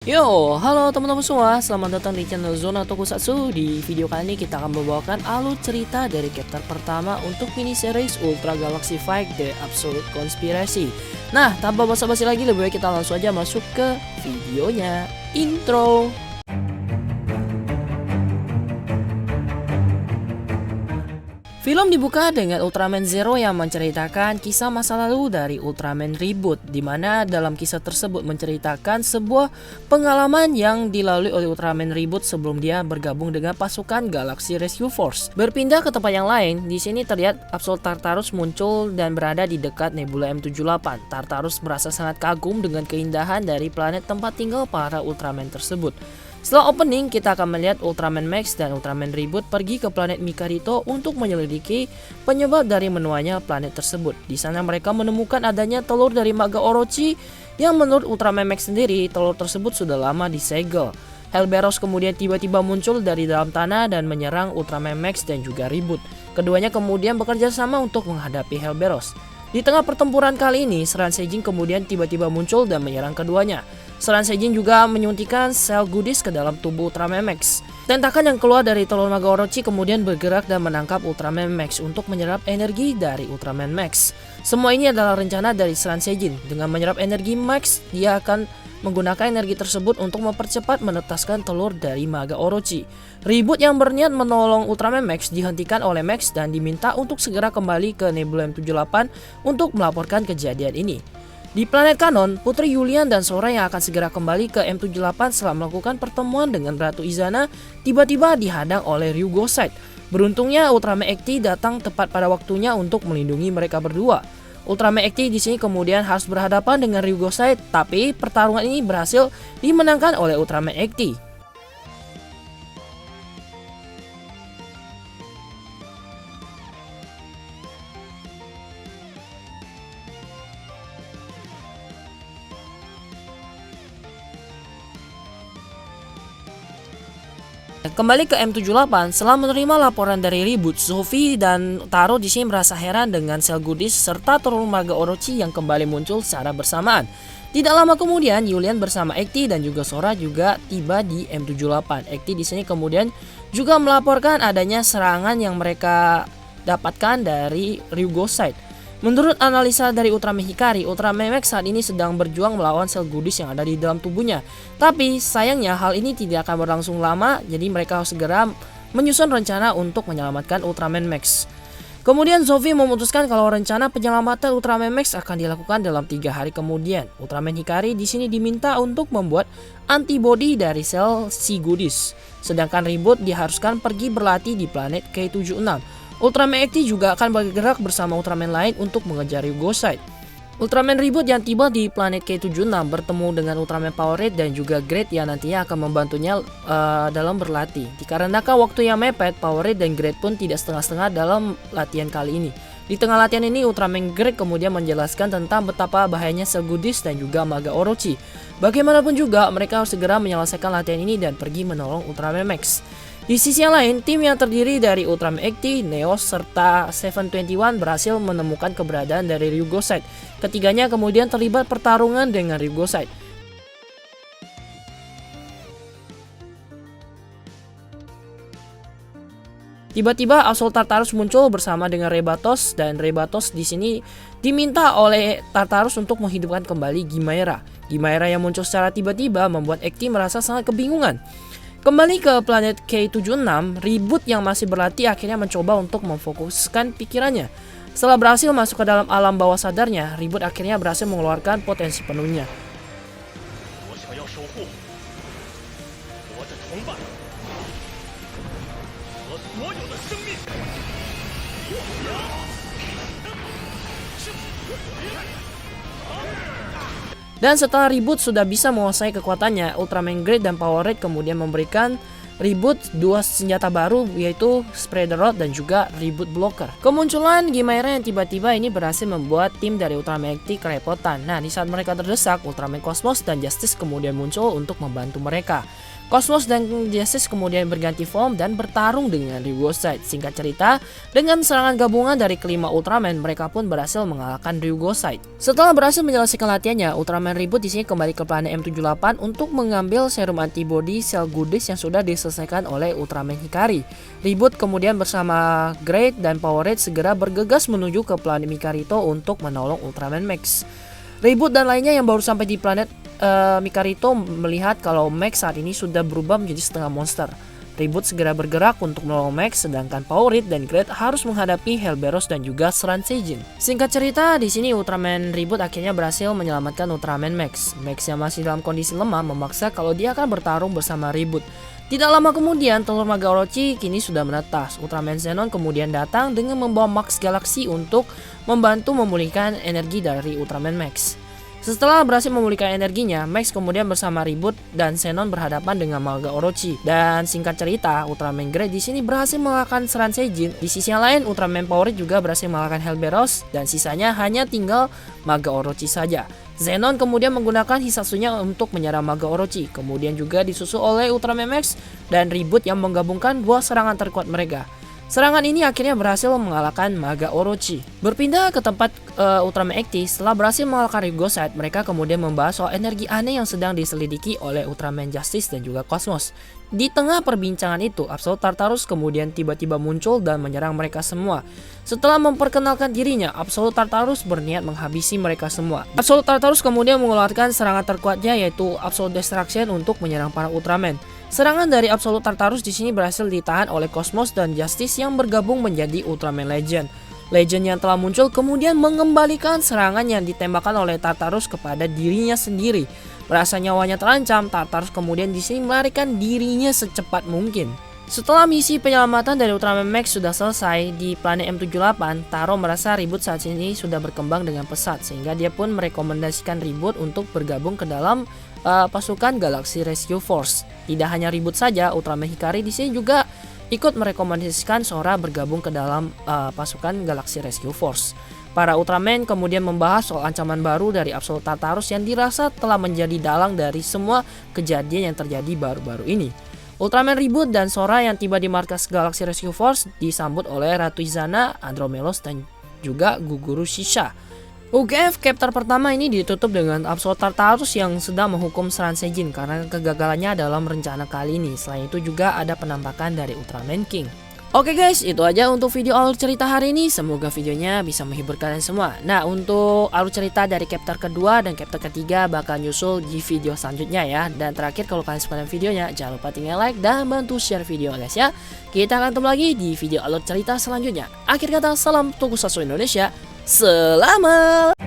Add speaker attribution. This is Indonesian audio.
Speaker 1: Yo, halo teman-teman semua, selamat datang di channel Zona Tokusatsu. Di video kali ini kita akan membawakan alur cerita dari chapter pertama untuk mini series Ultra Galaxy Fight The Absolute Conspiracy. Nah, tanpa basa-basi lagi, lebih baik kita langsung aja masuk ke videonya. Intro. Film dibuka dengan Ultraman Zero yang menceritakan kisah masa lalu dari Ultraman Reboot, di mana dalam kisah tersebut menceritakan sebuah pengalaman yang dilalui oleh Ultraman Reboot sebelum dia bergabung dengan pasukan Galaxy Rescue Force. Berpindah ke tempat yang lain, di sini terlihat Absol Tartarus muncul dan berada di dekat Nebula M78. Tartarus merasa sangat kagum dengan keindahan dari planet tempat tinggal para Ultraman tersebut. Setelah opening, kita akan melihat Ultraman Max dan Ultraman Reboot pergi ke planet Mikarito untuk menyelidiki penyebab dari menuanya planet tersebut. Di sana mereka menemukan adanya telur dari Maga Orochi yang menurut Ultraman Max sendiri, telur tersebut sudah lama disegel. Helberos kemudian tiba-tiba muncul dari dalam tanah dan menyerang Ultraman Max dan juga Reboot. Keduanya kemudian bekerja sama untuk menghadapi Helberos. Di tengah pertempuran kali ini, Seran Seijin kemudian tiba-tiba muncul dan menyerang keduanya. Seran Seijin juga menyuntikkan sel goodies ke dalam tubuh Ultraman Max. Tentakan yang keluar dari telur Maga Orochi kemudian bergerak dan menangkap Ultraman Max untuk menyerap energi dari Ultraman Max. Semua ini adalah rencana dari Seran Seijin. Dengan menyerap energi Max, dia akan menggunakan energi tersebut untuk mempercepat menetaskan telur dari Maga Orochi. Reboot yang berniat menolong Ultraman Max dihentikan oleh Max dan diminta untuk segera kembali ke Nebula M78 untuk melaporkan kejadian ini. Di planet Kanon, Putri Yulian dan Sora yang akan segera kembali ke M78 setelah melakukan pertemuan dengan Ratu Izana tiba-tiba dihadang oleh Ryugo Side. Beruntungnya Ultraman Ekti datang tepat pada waktunya untuk melindungi mereka berdua. Ultraman Ekti di sini kemudian harus berhadapan dengan Ryugo Side, tapi pertarungan ini berhasil dimenangkan oleh Ultraman Ekti. Kembali ke M78, setelah menerima laporan dari Reboot, Sophie dan Taro di sini merasa heran dengan sel goodies serta telur Maga Orochi yang kembali muncul secara bersamaan. Tidak lama kemudian, Yulian bersama Ekti dan juga Sora juga tiba di M78. Ekti di sini kemudian juga melaporkan adanya serangan yang mereka dapatkan dari Ryugo Side. Menurut analisa dari Ultraman Hikari, Ultraman Max saat ini sedang berjuang melawan sel goodies yang ada di dalam tubuhnya. Tapi sayangnya hal ini tidak akan berlangsung lama, jadi mereka harus segera menyusun rencana untuk menyelamatkan Ultraman Max. Kemudian Sophie memutuskan kalau rencana penyelamatan Ultraman Max akan dilakukan dalam 3 hari kemudian. Ultraman Hikari di sini diminta untuk membuat antibodi dari sel si goodies. Sedangkan Reboot diharuskan pergi berlatih di planet K76. Ultraman Ekti juga akan bergerak bersama Ultraman lain untuk mengejar Ryugo Side. Ultraman Reboot yang tiba di planet K76 bertemu dengan Ultraman Power Red dan juga Great yang nantinya akan membantunya dalam berlatih. Dikarenakan waktu yang mepet, Power Red dan Great pun tidak setengah-setengah dalam latihan kali ini. Di tengah latihan ini, Ultraman Great kemudian menjelaskan tentang betapa bahayanya sel goodies dan juga Maga Orochi. Bagaimanapun juga, mereka harus segera menyelesaikan latihan ini dan pergi menolong Ultraman Max. Di sisi yang lain, tim yang terdiri dari Ultraman Ekti, Neos, serta 721 berhasil menemukan keberadaan dari Ryugo Side. Ketiganya kemudian terlibat pertarungan dengan Ryugo Side. Tiba-tiba Absol Tartarus muncul bersama dengan Rebatos dan Rebatos di sini diminta oleh Tartarus untuk menghidupkan kembali Gimaera. Gimaera yang muncul secara tiba-tiba membuat Ekti merasa sangat kebingungan. Kembali ke planet K76, Reboot yang masih berlatih akhirnya mencoba untuk memfokuskan pikirannya. Setelah berhasil masuk ke dalam alam bawah sadarnya, Reboot akhirnya berhasil mengeluarkan potensi penuhnya. Dan setelah Reboot sudah bisa menguasai kekuatannya, Ultraman Great dan Power Red kemudian memberikan Reboot 2 senjata baru, yaitu Spreader Rod dan juga Reboot Blocker. Kemunculan Gimaera yang tiba-tiba ini berhasil membuat tim dari Ultraman Ekti kerepotan. Nah, di saat mereka terdesak, Ultraman Cosmos dan Justice kemudian muncul untuk membantu mereka. Cosmos dan Justice kemudian berganti form dan bertarung dengan Ryugoside. Singkat cerita, dengan serangan gabungan dari kelima Ultraman, mereka pun berhasil mengalahkan Ryugoside. Setelah berhasil menyelesaikan latihannya, Ultraman Reboot di sini kembali ke planet M78 untuk mengambil serum antibody sel Goodies yang sudah diselesaikan oleh Ultraman Hikari. Reboot kemudian bersama Great dan Powerade segera bergegas menuju ke planet Mikarito untuk menolong Ultraman Max. Reboot dan lainnya yang baru sampai di planet Mikarito melihat kalau Max saat ini sudah berubah menjadi setengah monster. Reboot segera bergerak untuk menolong Max, sedangkan Powerade dan Great harus menghadapi Hellberos dan juga Seran Seijin. Singkat cerita, di sini Ultraman Reboot akhirnya berhasil menyelamatkan Ultraman Max. Max yang masih dalam kondisi lemah memaksa kalau dia akan bertarung bersama Reboot. Tidak lama kemudian, telur Maga Orochi kini sudah menetas. Ultraman Zenon kemudian datang dengan membawa Max Galaxy untuk membantu memulihkan energi dari Ultraman Max. Setelah berhasil memulihkan energinya, Max kemudian bersama Reboot dan Zenon berhadapan dengan Maga Orochi. Dan singkat cerita, Ultraman Great di sini berhasil mengalahkan Seran Seijin. Di sisi yang lain, Ultraman Powerade juga berhasil mengalahkan Hellberos dan sisanya hanya tinggal Maga Orochi saja. Zenon kemudian menggunakan Hisatsunya untuk menyerang Maga Orochi, kemudian juga disusul oleh Ultraman Max dan Reboot yang menggabungkan dua serangan terkuat mereka. Serangan ini akhirnya berhasil mengalahkan Maga Orochi. Berpindah ke tempat Ultraman Actis, setelah berhasil mengalahkan Ryugoside, mereka kemudian membahas soal energi aneh yang sedang diselidiki oleh Ultraman Justice dan juga Cosmos. Di tengah perbincangan itu, Absolute Tartarus kemudian tiba-tiba muncul dan menyerang mereka semua. Setelah memperkenalkan dirinya, Absolute Tartarus berniat menghabisi mereka semua. Absolute Tartarus kemudian mengeluarkan serangan terkuatnya yaitu Absolute Destruction untuk menyerang para Ultraman. Serangan dari Absolute Tartarus di sini berhasil ditahan oleh Cosmos dan Justice yang bergabung menjadi Ultraman Legend. Legend yang telah muncul kemudian mengembalikan serangan yang ditembakkan oleh Tartarus kepada dirinya sendiri. Merasa nyawanya terancam, Tartarus kemudian di sini melarikan dirinya secepat mungkin. Setelah misi penyelamatan dari Ultraman Max sudah selesai di planet M78, Taro merasa Reboot saat ini sudah berkembang dengan pesat sehingga dia pun merekomendasikan Reboot untuk bergabung ke dalam pasukan Galaxy Rescue Force. Tidak hanya Reboot saja, Ultraman Hikari di sini juga ikut merekomendasikan Sora bergabung ke dalam pasukan Galaxy Rescue Force. Para Ultraman kemudian membahas soal ancaman baru dari Absolute Tartarus yang dirasa telah menjadi dalang dari semua kejadian yang terjadi baru-baru ini. Ultraman Reboot dan Sora yang tiba di markas Galaxy Rescue Force disambut oleh Ratu Izana, Andromelos, dan juga Guguru Shisha. UGF chapter pertama ini ditutup dengan Absolute Tartarus yang sedang menghukum Seran Seijin karena kegagalannya dalam rencana kali ini. Selain itu juga ada penampakan dari Ultraman King. Oke guys, itu aja untuk video alur cerita hari ini. Semoga videonya bisa menghibur kalian semua. Nah, untuk alur cerita dari chapter kedua dan chapter ketiga bakal nyusul di video selanjutnya ya. Dan terakhir, kalau kalian suka dengan videonya, jangan lupa tinggal like dan bantu share video guys ya. Kita akan ketemu lagi di video alur cerita selanjutnya. Akhir kata, salam Tokusatsu Indonesia. Selamat